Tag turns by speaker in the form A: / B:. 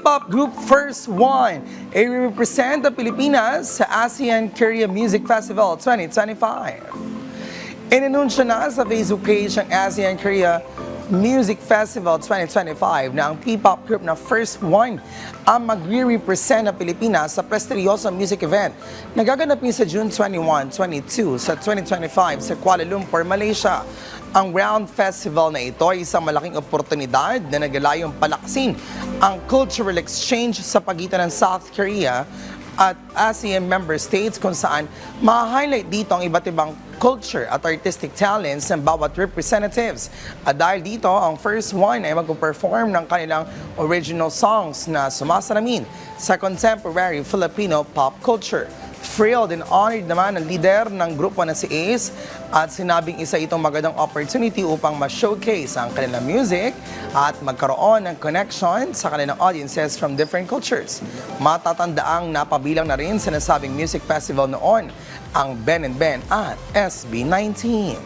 A: P-pop group First One ay represent ang Pilipinas sa ASEAN Korea Music Festival 2025. Inanunsyo na sa Facebook page ng ASEAN Korea Music Festival 2025 na ang P-pop group na First One ang magre-represent ng Pilipinas sa prestigyosong music event na gaganapin sa June 21, 22 sa 2025 sa Kuala Lumpur, Malaysia. Ang Round Festival na ito ay isang malaking oportunidad na naglalayong palakasin ang cultural exchange sa pagitan ng South Korea at ASEAN member states kung saan ma-highlight dito ang iba't ibang culture at artistic talents ng bawat representatives. At dahil dito, ang First One ay mag-perform ng kanilang original songs na sumasalamin sa contemporary Filipino pop culture. Thrilled and honored naman ang leader ng grupo na si Ace at sinabing isa itong magandang opportunity upang ma-showcase ang kanilang music at magkaroon ng connection sa kanilang audiences from different cultures. Matatandaang napabilang na rin sa nasabing music festival noon ang Ben and Ben at SB19.